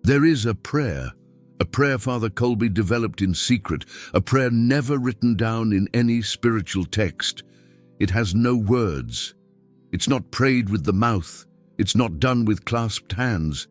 There is a prayer Father Kolbe developed in secret, a prayer never written down in any spiritual text. It has no words. It's not prayed with the mouth. It's not done with clasped hands.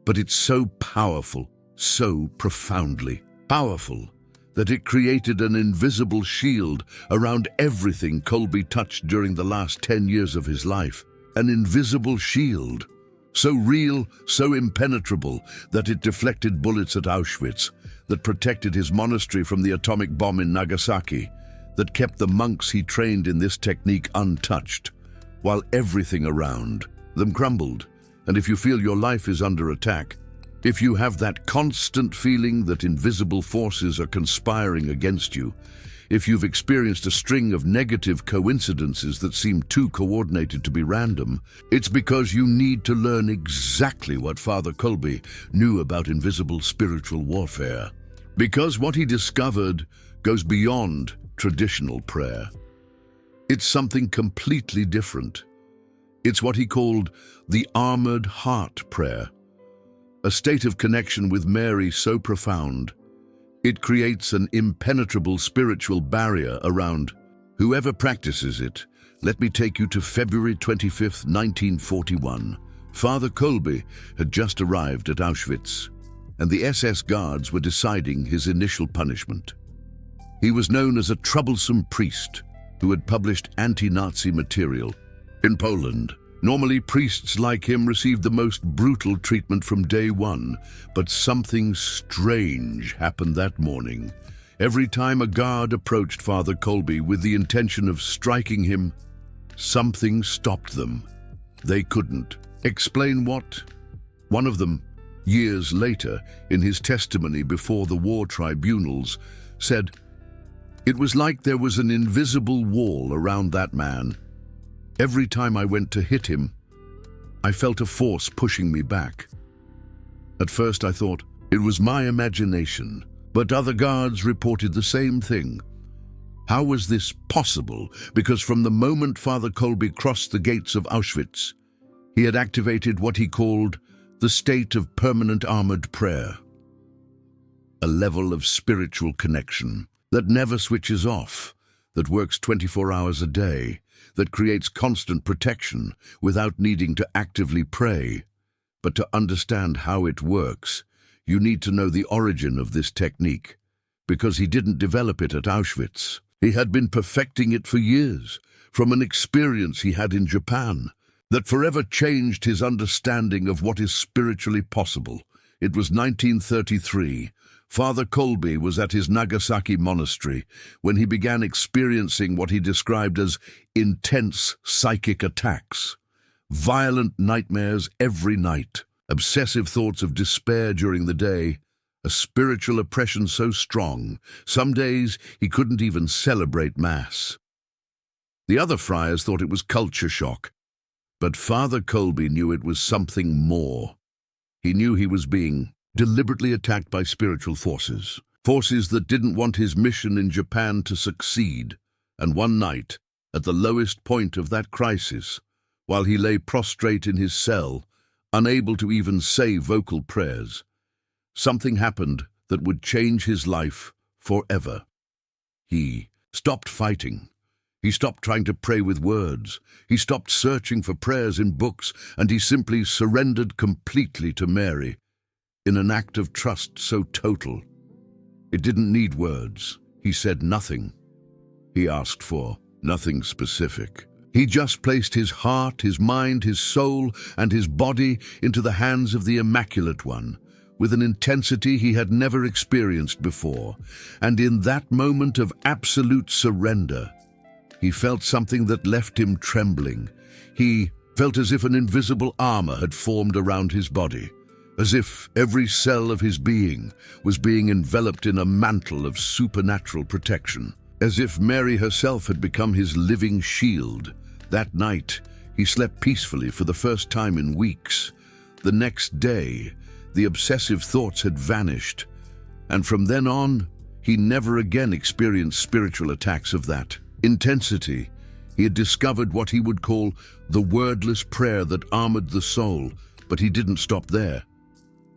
But it's so powerful, so profoundly powerful, that it created an invisible shield around everything Kolbe touched during the last 10 years of his life. An invisible shield, so real, so impenetrable, that it deflected bullets at Auschwitz, that protected his monastery from the atomic bomb in Nagasaki, that kept the monks he trained in this technique untouched, while everything around them crumbled. And if you feel your life is under attack, if you have that constant feeling that invisible forces are conspiring against you, if you've experienced a string of negative coincidences that seem too coordinated to be random, it's because you need to learn exactly what Father Kolbe knew about invisible spiritual warfare. Because what he discovered goes beyond traditional prayer. It's something completely different. It's what he called the armored heart prayer, a state of connection with Mary so profound it creates an impenetrable spiritual barrier around whoever practices it. Let me take you to February 25th, 1941. Father Kolbe had just arrived at Auschwitz, and the SS guards were deciding his initial punishment. He was known as a troublesome priest who had published anti-Nazi material in Poland. Normally, priests like him received the most brutal treatment from day one, but something strange happened that morning. Every time a guard approached Father Kolbe with the intention of striking him, something stopped them. They couldn't explain what. One of them, years later, in his testimony before the war tribunals, said, "It was like there was an invisible wall around that man. Every time I went to hit him, I felt a force pushing me back. At first I thought it was my imagination, but other guards reported the same thing. How was this possible? Because from the moment Father Kolbe crossed the gates of Auschwitz, he had activated what he called the state of permanent armored prayer, a level of spiritual connection that never switches off, that works 24 hours a day, that creates constant protection without needing to actively pray. But to understand how it works, you need to know the origin of this technique, because he didn't develop it at Auschwitz. He had been perfecting it for years, from an experience he had in Japan, that forever changed his understanding of what is spiritually possible. It was 1933. Father Kolbe was at his Nagasaki monastery when he began experiencing what he described as intense psychic attacks, violent nightmares every night, obsessive thoughts of despair during the day, a spiritual oppression so strong, some days he couldn't even celebrate Mass. The other friars thought it was culture shock, but Father Kolbe knew it was something more. He knew he was being deliberately attacked by spiritual forces, forces that didn't want his mission in Japan to succeed. And one night, at the lowest point of that crisis, while he lay prostrate in his cell, unable to even say vocal prayers, something happened that would change his life forever. He stopped fighting. He stopped trying to pray with words. He stopped searching for prayers in books, and he simply surrendered completely to Mary, in an act of trust so total. It didn't need words. He said nothing. He asked for nothing specific. He just placed his heart, his mind, his soul, and his body into the hands of the Immaculate One, with an intensity he had never experienced before. And in that moment of absolute surrender, he felt something that left him trembling. He felt as if an invisible armor had formed around his body, as if every cell of his being was being enveloped in a mantle of supernatural protection, as if Mary herself had become his living shield. That night, he slept peacefully for the first time in weeks. The next day, the obsessive thoughts had vanished, and from then on, he never again experienced spiritual attacks of that intensity. He had discovered what he would call the wordless prayer that armored the soul, but he didn't stop there.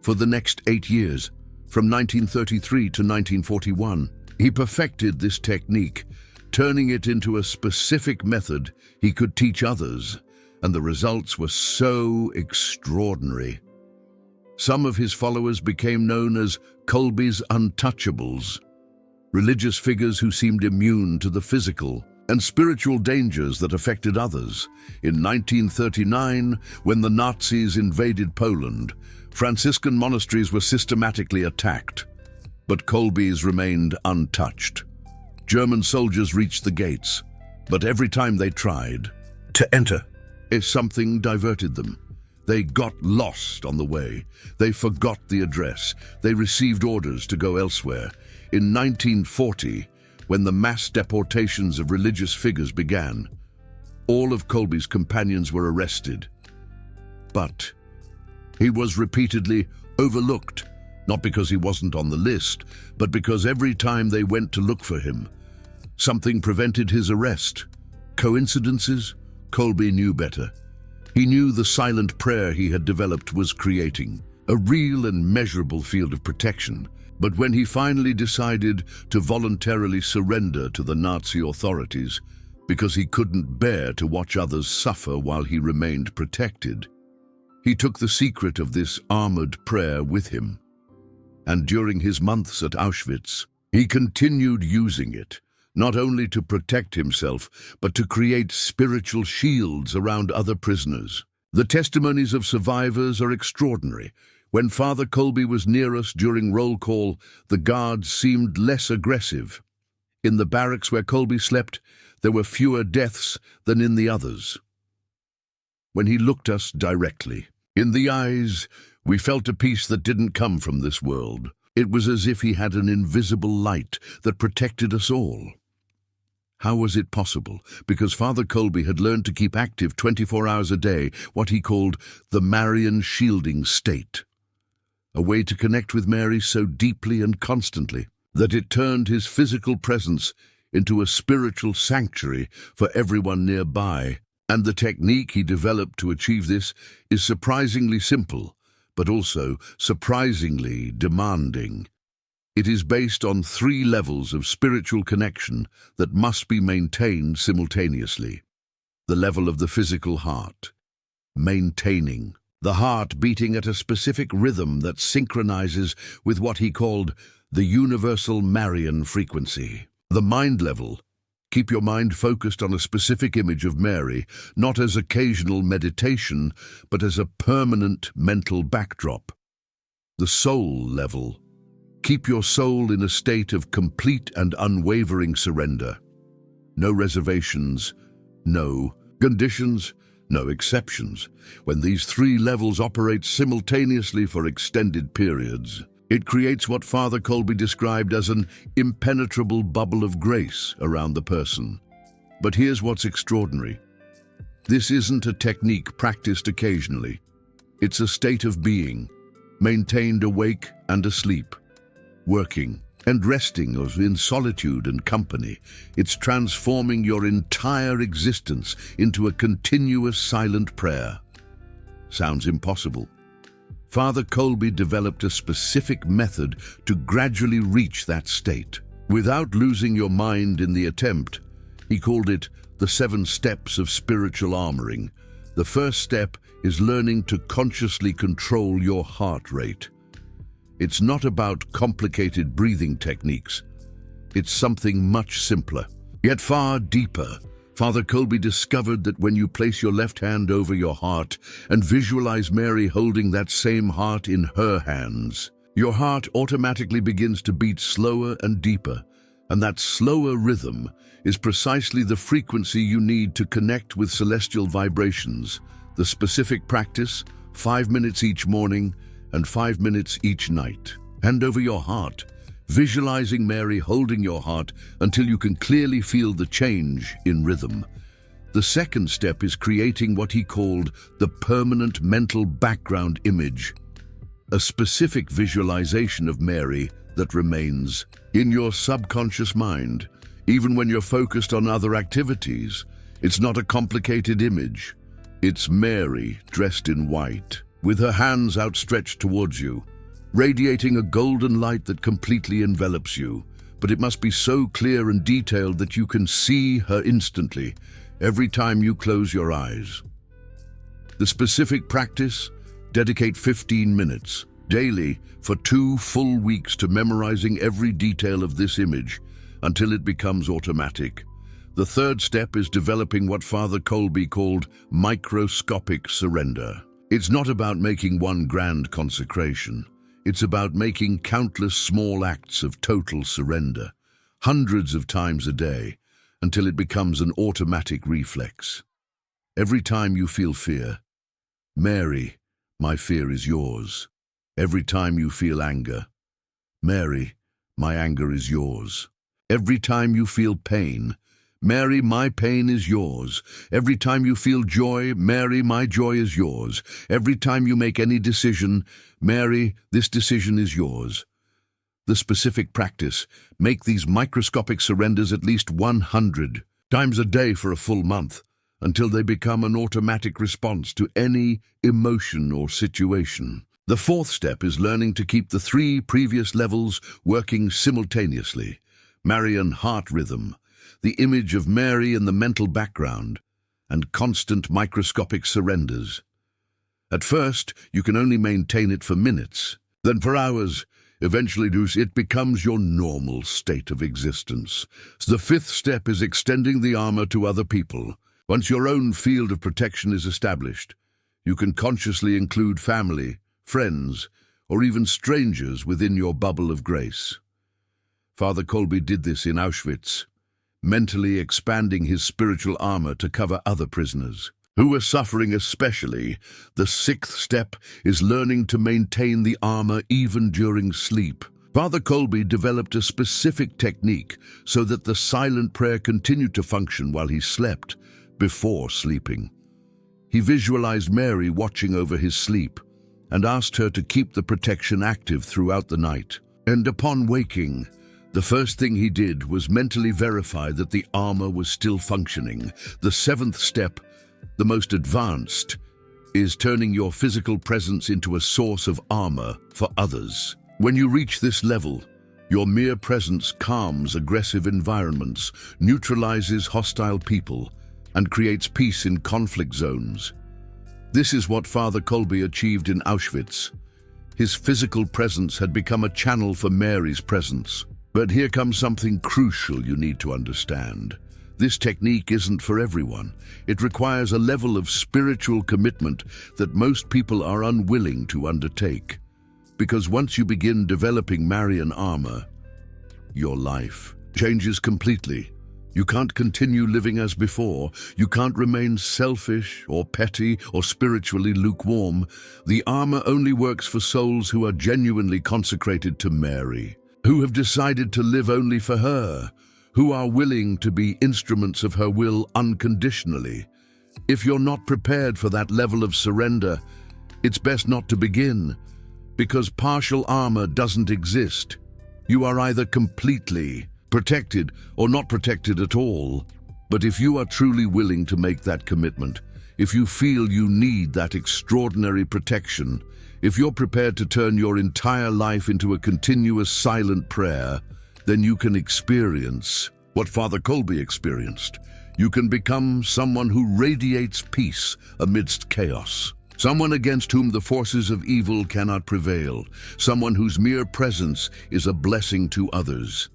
For the next 8 years, from 1933 to 1941, he perfected this technique, turning it into a specific method he could teach others, and the results were so extraordinary. Some of his followers became known as Kolbe's untouchables, religious figures who seemed immune to the physical and spiritual dangers that affected others. In 1939, when the Nazis invaded Poland, Franciscan monasteries were systematically attacked, but Kolbe's remained untouched. German soldiers reached the gates, but every time they tried to enter, something diverted them. They got lost on the way. They forgot the address. They received orders to go elsewhere. In 1940, when the mass deportations of religious figures began, all of Kolbe's companions were arrested. But he was repeatedly overlooked, not because he wasn't on the list, but because every time they went to look for him, something prevented his arrest. Coincidences? Kolbe knew better. He knew the silent prayer he had developed was creating a real and measurable field of protection. But when he finally decided to voluntarily surrender to the Nazi authorities because he couldn't bear to watch others suffer while he remained protected, he took the secret of this armored prayer with him. And during his months at Auschwitz, he continued using it, not only to protect himself, but to create spiritual shields around other prisoners. The testimonies of survivors are extraordinary. When Father Kolbe was near us during roll call, the guards seemed less aggressive. In the barracks where Kolbe slept, there were fewer deaths than in the others. When he looked us directly in the eyes, we felt a peace that didn't come from this world. It was as if he had an invisible light that protected us all. How was it possible? Because Father Kolbe had learned to keep active 24 hours a day, what he called the Marian shielding state. A way to connect with Mary so deeply and constantly that it turned his physical presence into a spiritual sanctuary for everyone nearby. And the technique he developed to achieve this is surprisingly simple, but also surprisingly demanding. It is based on 3 levels of spiritual connection that must be maintained simultaneously. The level of the physical heart, maintaining the heart beating at a specific rhythm that synchronizes with what he called the universal Marian frequency. The mind level, keep your mind focused on a specific image of Mary, not as occasional meditation, but as a permanent mental backdrop. The soul level, keep your soul in a state of complete and unwavering surrender. No reservations, no conditions, no exceptions. When these 3 levels operate simultaneously for extended periods, it creates what Father Kolbe described as an impenetrable bubble of grace around the person. But here's what's extraordinary. This isn't a technique practiced occasionally. It's a state of being, maintained awake and asleep, working and resting or in solitude and company. It's transforming your entire existence into a continuous silent prayer. Sounds impossible. Father Kolbe developed a specific method to gradually reach that state, without losing your mind in the attempt. He called it the 7 steps of spiritual armoring. The first step is learning to consciously control your heart rate. It's not about complicated breathing techniques. It's something much simpler, yet far deeper. Father Kolbe discovered that when you place your left hand over your heart and visualize Mary holding that same heart in her hands, your heart automatically begins to beat slower and deeper, and that slower rhythm is precisely the frequency you need to connect with celestial vibrations. The specific practice, 5 minutes each morning and 5 minutes each night. Hand over your heart, visualizing Mary holding your heart until you can clearly feel the change in rhythm. The second step is creating what he called the permanent mental background image, a specific visualization of Mary that remains in your subconscious mind, even when you're focused on other activities. It's not a complicated image. It's Mary dressed in white, with her hands outstretched towards you, radiating a golden light that completely envelops you. But it must be so clear and detailed that you can see her instantly, every time you close your eyes. The specific practice: dedicate 15 minutes daily for 2 full weeks to memorizing every detail of this image until it becomes automatic. The third step is developing what Father Kolbe called microscopic surrender. It's not about making one grand consecration. It's about making countless small acts of total surrender, hundreds of times a day, until it becomes an automatic reflex. Every time you feel fear: Mary, my fear is yours. Every time you feel anger: Mary, my anger is yours. Every time you feel pain: Mary, my pain is yours. Every time you feel joy: Mary, my joy is yours. Every time you make any decision: Mary, this decision is yours. The specific practice: make these microscopic surrenders at least 100 times a day for a full month, until they become an automatic response to any emotion or situation. The fourth step is learning to keep the 3 previous levels working simultaneously. Marian heart rhythm, the image of Mary in the mental background, and constant microscopic surrenders. At first, you can only maintain it for minutes, then for hours. Eventually, it becomes your normal state of existence. The fifth step is extending the armor to other people. Once your own field of protection is established, you can consciously include family, friends, or even strangers within your bubble of grace. Father Kolbe did this in Auschwitz, mentally expanding his spiritual armor to cover other prisoners who were suffering especially. The sixth step is learning to maintain the armor even during sleep. Father Kolbe developed a specific technique so that the silent prayer continued to function while he slept, before sleeping. He visualized Mary watching over his sleep and asked her to keep the protection active throughout the night. And upon waking, the first thing he did was mentally verify that the armor was still functioning. The seventh step, the most advanced, is turning your physical presence into a source of armor for others. When you reach this level, your mere presence calms aggressive environments, neutralizes hostile people, and creates peace in conflict zones. This is what Father Kolbe achieved in Auschwitz. His physical presence had become a channel for Mary's presence. But here comes something crucial you need to understand. This technique isn't for everyone. It requires a level of spiritual commitment that most people are unwilling to undertake. Because once you begin developing Marian armor, your life changes completely. You can't continue living as before. You can't remain selfish or petty or spiritually lukewarm. The armor only works for souls who are genuinely consecrated to Mary, who have decided to live only for her, who are willing to be instruments of her will unconditionally. If you're not prepared for that level of surrender, it's best not to begin, because partial armor doesn't exist. You are either completely protected or not protected at all. But if you are truly willing to make that commitment, if you feel you need that extraordinary protection, if you're prepared to turn your entire life into a continuous silent prayer, then you can experience what Father Kolbe experienced. You can become someone who radiates peace amidst chaos, someone against whom the forces of evil cannot prevail, someone whose mere presence is a blessing to others.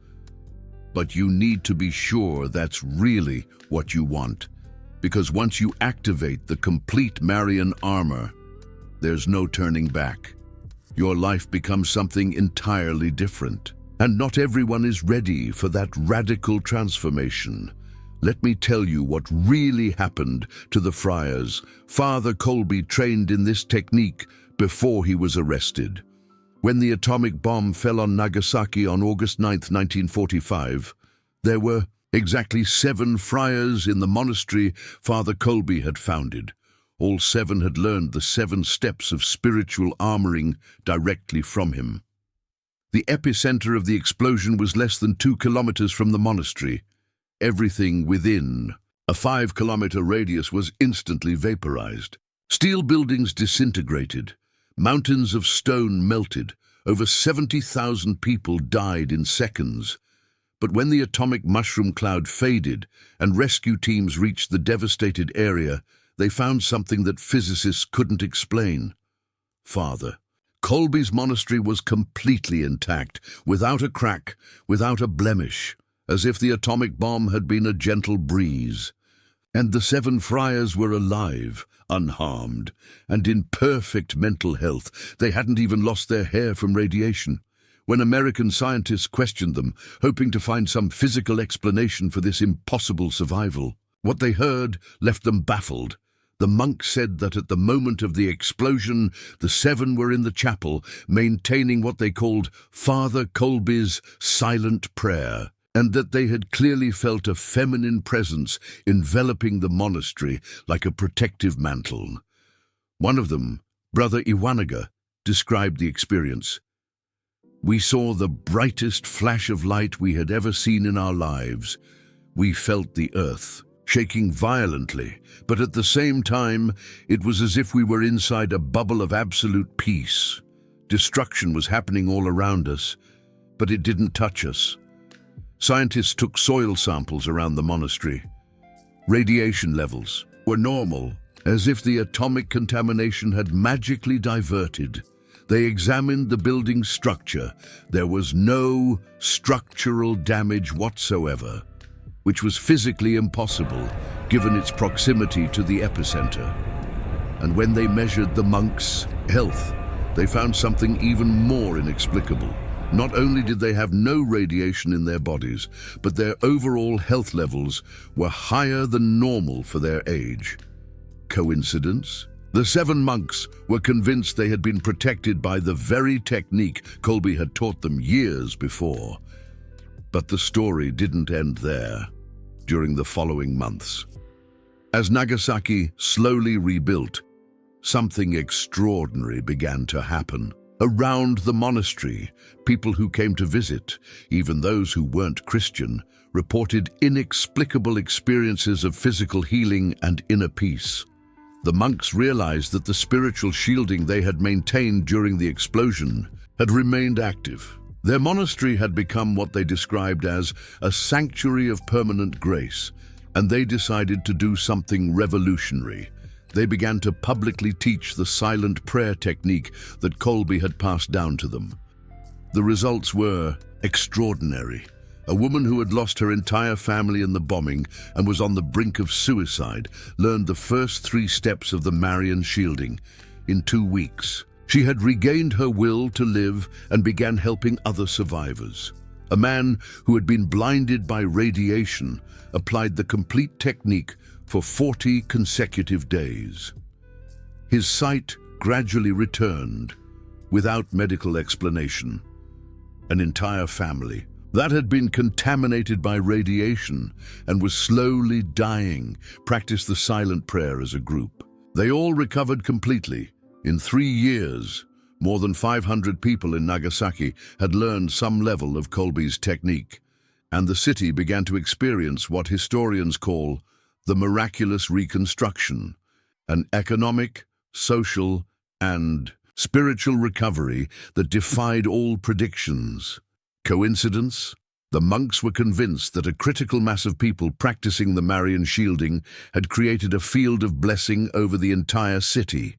But you need to be sure that's really what you want, because once you activate the complete Marian armor, there's no turning back. Your life becomes something entirely different. And not everyone is ready for that radical transformation. Let me tell you what really happened to the friars. Father Kolbe trained in this technique before he was arrested. When the atomic bomb fell on Nagasaki on August 9, 1945, there were exactly 7 friars in the monastery Father Kolbe had founded. All 7 had learned the 7 steps of spiritual armoring directly from him. The epicenter of the explosion was less than 2 kilometers from the monastery. Everything within a 5-kilometer radius was instantly vaporized. Steel buildings disintegrated, mountains of stone melted, Over 70,000 people died in seconds. But when the atomic mushroom cloud faded and rescue teams reached the devastated area, they found something that physicists couldn't explain. Father, Kolbe's monastery was completely intact, without a crack, without a blemish, as if the atomic bomb had been a gentle breeze. And the 7 friars were alive, unharmed, and in perfect mental health. They hadn't even lost their hair from radiation. When American scientists questioned them, hoping to find some physical explanation for this impossible survival, what they heard left them baffled. The monks said that at the moment of the explosion, the 7 were in the chapel, maintaining what they called Father Kolbe's silent prayer, and that they had clearly felt a feminine presence enveloping the monastery like a protective mantle. One of them, Brother Iwanaga, described the experience. "We saw the brightest flash of light we had ever seen in our lives. We felt the earth shaking violently, but at the same time, it was as if we were inside a bubble of absolute peace. Destruction was happening all around us, but it didn't touch us." Scientists took soil samples around the monastery. Radiation levels were normal, as if the atomic contamination had magically diverted. They examined the building's structure. There was no structural damage whatsoever, which was physically impossible given its proximity to the epicenter. And when they measured the monks' health, they found something even more inexplicable. Not only did they have no radiation in their bodies, but their overall health levels were higher than normal for their age. Coincidence? The 7 monks were convinced they had been protected by the very technique Kolbe had taught them years before. But the story didn't end there. During the following months, as Nagasaki slowly rebuilt, something extraordinary began to happen. Around the monastery, people who came to visit, even those who weren't Christian, reported inexplicable experiences of physical healing and inner peace. The monks realized that the spiritual shielding they had maintained during the explosion had remained active. Their monastery had become what they described as a sanctuary of permanent grace, and they decided to do something revolutionary. They began to publicly teach the silent prayer technique that Kolbe had passed down to them. The results were extraordinary. A woman who had lost her entire family in the bombing and was on the brink of suicide learned the first 3 steps of the Marian shielding. In 2 weeks, she had regained her will to live and began helping other survivors. A man who had been blinded by radiation applied the complete technique for 40 consecutive days. His sight gradually returned without medical explanation. An entire family that had been contaminated by radiation and was slowly dying practiced the silent prayer as a group. They all recovered completely. In 3 years, more than 500 people in Nagasaki had learned some level of Kolbe's technique, and the city began to experience what historians call the miraculous reconstruction, an economic, social, and spiritual recovery that defied all predictions. Coincidence? The monks were convinced that a critical mass of people practicing the Marian shielding had created a field of blessing over the entire city.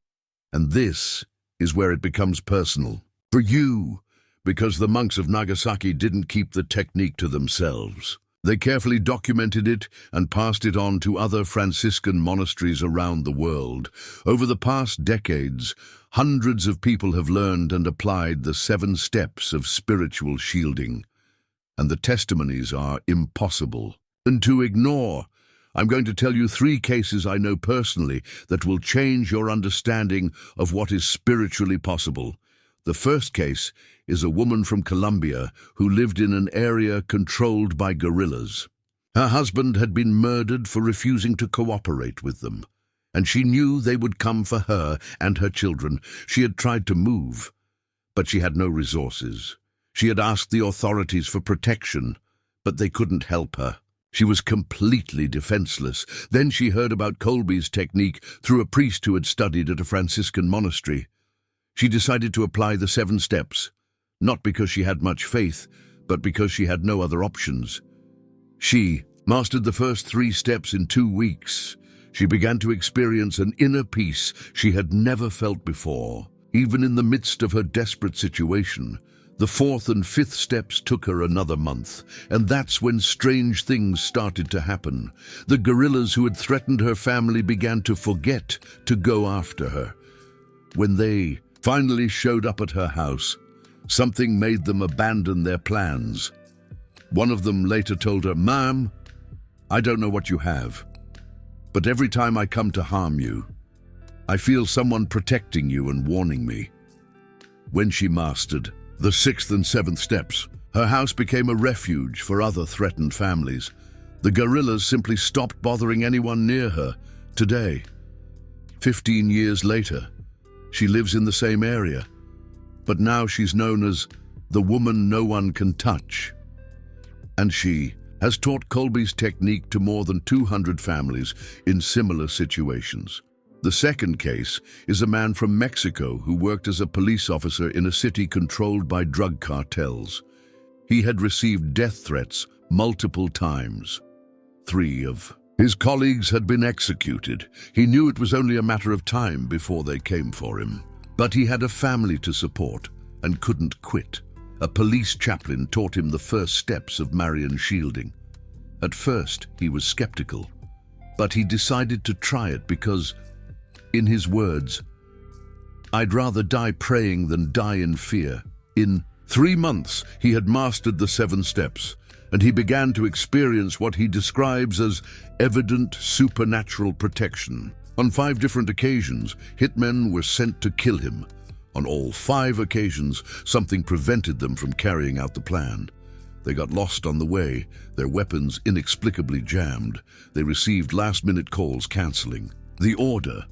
And this is where it becomes personal. For you, because the monks of Nagasaki didn't keep the technique to themselves. They carefully documented it and passed it on to other Franciscan monasteries around the world. Over the past decades, hundreds of people have learned and applied the 7 steps of spiritual shielding. And the testimonies are impossible and to ignore. I'm going to tell you 3 cases I know personally that will change your understanding of what is spiritually possible. The first case is a woman from Colombia who lived in an area controlled by guerrillas. Her husband had been murdered for refusing to cooperate with them, and she knew they would come for her and her children. She had tried to move, but she had no resources. She had asked the authorities for protection, but they couldn't help her. She was completely defenseless. Then she heard about Kolbe's technique through a priest who had studied at a Franciscan monastery. She decided to apply the 7 steps. not because she had much faith, but because she had no other options. She mastered the first 3 steps in 2 weeks. She began to experience an inner peace she had never felt before. Even in the midst of her desperate situation, the 4th and 5th steps took her another month, and that's when strange things started to happen. The guerrillas who had threatened her family began to forget to go after her. When they finally showed up at her house, something made them abandon their plans. One of them later told her, "Ma'am, I don't know what you have, but every time I come to harm you, I feel someone protecting you and warning me." When she mastered the 6th and 7th steps, her house became a refuge for other threatened families. The guerrillas simply stopped bothering anyone near her. Today, 15 years later, she lives in the same area, but now she's known as the woman no one can touch. And she has taught Kolbe's technique to more than 200 families in similar situations. The second case is a man from Mexico who worked as a police officer in a city controlled by drug cartels. He had received death threats multiple times. 3 of his colleagues had been executed. He knew it was only a matter of time before they came for him. But he had a family to support and couldn't quit. A police chaplain taught him the first steps of Marian shielding. At first, he was skeptical, but he decided to try it because, in his words, "I'd rather die praying than die in fear." In 3 months, he had mastered the 7 steps, and he began to experience what he describes as evident supernatural protection. On 5 different occasions, hitmen were sent to kill him. On all 5 occasions, something prevented them from carrying out the plan. They got lost on the way, their weapons inexplicably jammed. They received last-minute calls canceling the order.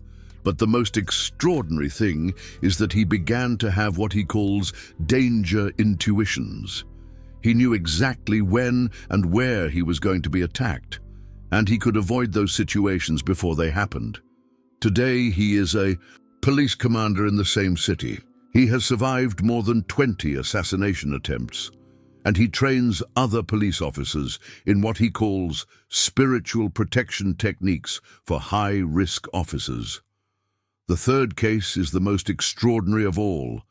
But the most extraordinary thing is that he began to have what he calls danger intuitions. He knew exactly when and where he was going to be attacked, and he could avoid those situations before they happened. Today, he is a police commander in the same city. He has survived more than 20 assassination attempts, and he trains other police officers in what he calls spiritual protection techniques for high-risk officers. The third case is the most extraordinary of all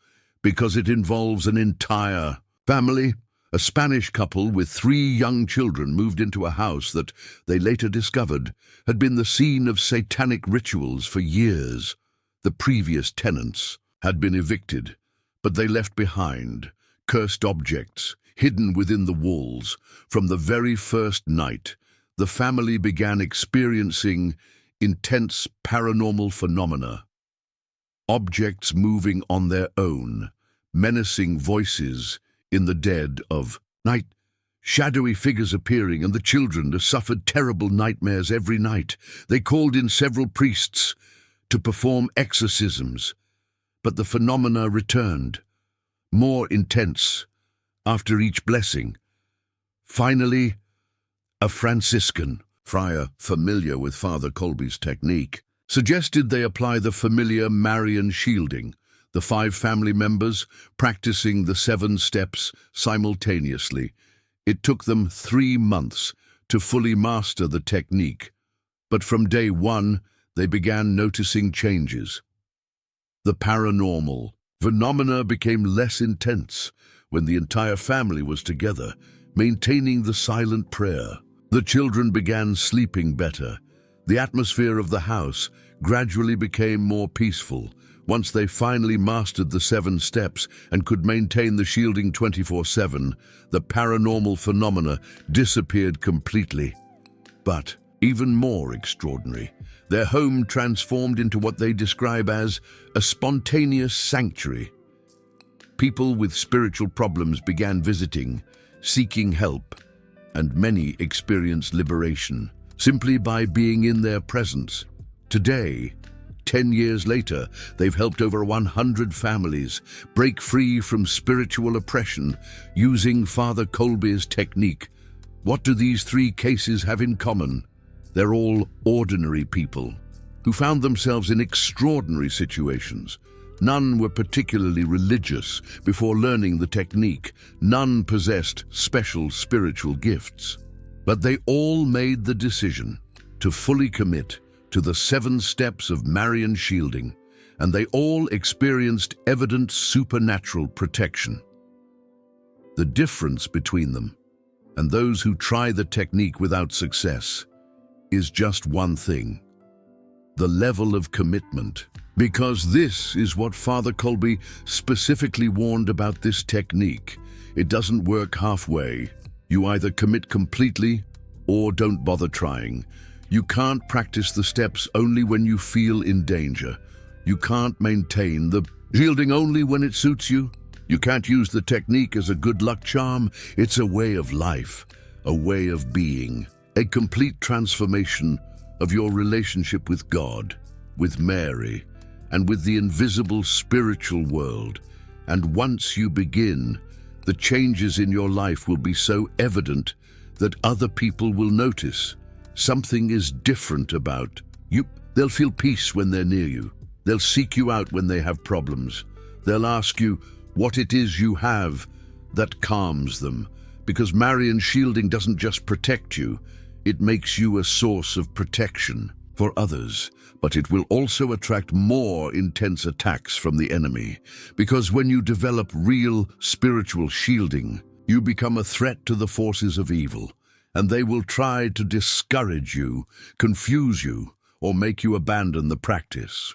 because it involves an entire family. A Spanish couple with 3 young children moved into a house that they later discovered had been the scene of satanic rituals for years. The previous tenants had been evicted, but they left behind cursed objects hidden within the walls. From the very first night, the family began experiencing intense paranormal phenomena. Objects moving on their own, menacing voices in the dead of night, shadowy figures appearing, and the children suffered terrible nightmares every night. They called in several priests to perform exorcisms, but the phenomena returned, more intense after each blessing. Finally, a Franciscan friar familiar with Father Kolbe's technique suggested they apply the familiar Marian shielding, the 5 family members practicing the 7 steps simultaneously. It took them 3 months to fully master the technique, but from day 1, they began noticing changes. The paranormal phenomena became less intense when the entire family was together, maintaining the silent prayer. The children began sleeping better. The atmosphere of the house gradually became more peaceful. Once they finally mastered the 7 steps and could maintain the shielding 24/7, the paranormal phenomena disappeared completely. But even more extraordinary, their home transformed into what they describe as a spontaneous sanctuary. People with spiritual problems began visiting, seeking help, and many experienced liberation simply by being in their presence. Today, 10 years later, they've helped over 100 families break free from spiritual oppression using Father Kolbe's technique. What do these 3 cases have in common? They're all ordinary people who found themselves in extraordinary situations, None were particularly religious before learning the technique. None possessed special spiritual gifts. But they all made the decision to fully commit to the 7 steps of Marian shielding, and they all experienced evident supernatural protection. The difference between them and those who try the technique without success is just one thing: the level of commitment. Because this is what Father Kolbe specifically warned about this technique. It doesn't work halfway. You either commit completely or don't bother trying. You can't practice the steps only when you feel in danger. You can't maintain the shielding only when it suits you. You can't use the technique as a good luck charm. It's a way of life, a way of being, a complete transformation of your relationship with God, with Mary, and with the invisible spiritual world. And once you begin, the changes in your life will be so evident that other people will notice. Something is different about you. They'll feel peace when they're near you. They'll seek you out when they have problems. They'll ask you what it is you have that calms them. Because Marian shielding doesn't just protect you, it makes you a source of protection for others. But it will also attract more intense attacks from the enemy. Because when you develop real spiritual shielding, you become a threat to the forces of evil, and they will try to discourage you, confuse you, or make you abandon the practice.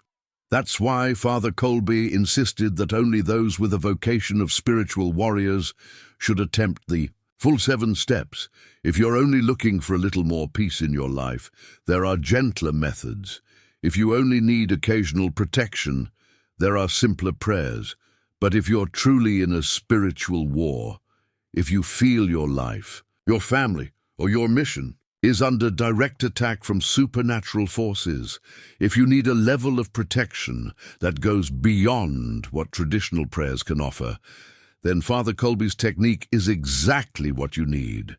That's why Father Kolbe insisted that only those with a vocation of spiritual warriors should attempt the full 7 steps. If you're only looking for a little more peace in your life, there are gentler methods. If you only need occasional protection, there are simpler prayers. But if you're truly in a spiritual war, if you feel your life, your family, or your mission is under direct attack from supernatural forces, if you need a level of protection that goes beyond what traditional prayers can offer, then Father Kolbe's technique is exactly what you need.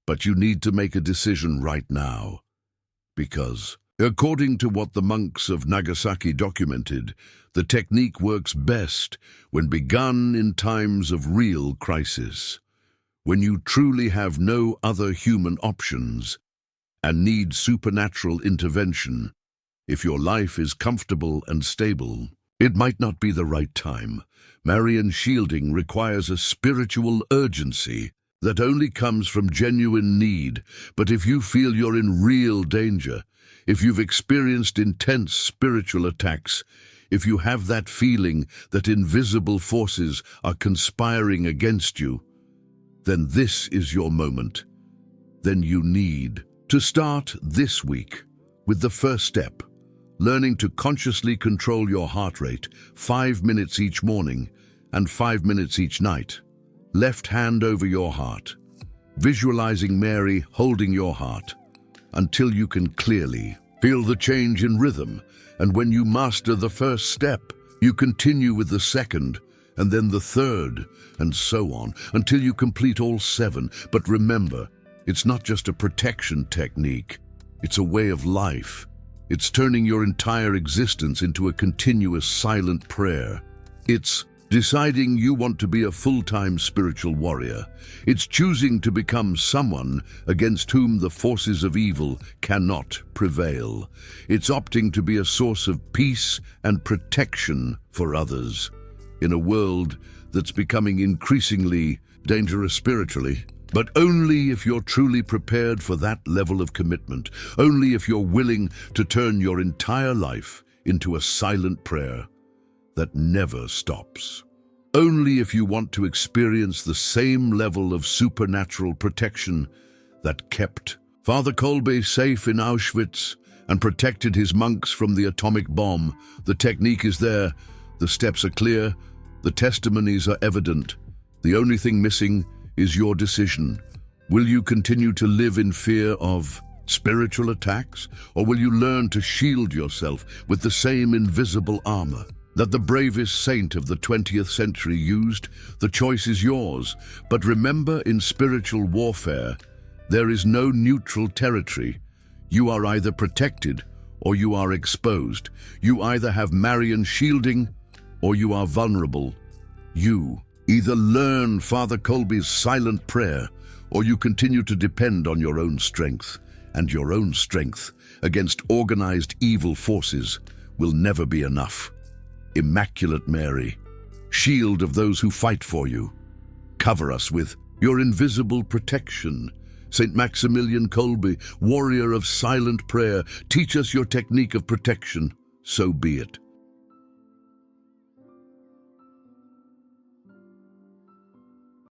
But you need to make a decision right now. Because, according to what the monks of Nagasaki documented, the technique works best when begun in times of real crisis, when you truly have no other human options and need supernatural intervention. If your life is comfortable and stable, it might not be the right time. Marian shielding requires a spiritual urgency that only comes from genuine need. But if you feel you're in real danger, if you've experienced intense spiritual attacks, if you have that feeling that invisible forces are conspiring against you, then this is your moment. Then you need to start this week with the first step, learning to consciously control your heart rate, 5 minutes each morning and 5 minutes each night. Left hand over your heart, visualizing Mary holding your heart until you can clearly feel the change in rhythm. And when you master the first step, you continue with the second, and then the third, and so on, until you complete all 7. But remember, it's not just a protection technique, it's a way of life. It's turning your entire existence into a continuous silent prayer. It's deciding you want to be a full-time spiritual warrior. It's choosing to become someone against whom the forces of evil cannot prevail. It's opting to be a source of peace and protection for others in a world that's becoming increasingly dangerous spiritually. But only if you're truly prepared for that level of commitment, only if you're willing to turn your entire life into a silent prayer that never stops. Only if you want to experience the same level of supernatural protection that kept Father Kolbe safe in Auschwitz and protected his monks from the atomic bomb. The technique is there, the steps are clear, the testimonies are evident. The only thing missing is your decision. Will you continue to live in fear of spiritual attacks, or will you learn to shield yourself with the same invisible armor that the bravest saint of the 20th century used? The choice is yours. But remember, in spiritual warfare, there is no neutral territory. You are either protected or you are exposed. You either have Marian shielding or you are vulnerable. You either learn Father Kolbe's silent prayer, or you continue to depend on your own strength, and your own strength against organized evil forces will never be enough. Immaculate Mary, shield of those who fight for you, cover us with your invisible protection. Saint Maximilian Kolbe, warrior of silent prayer, teach us your technique of protection. So be it.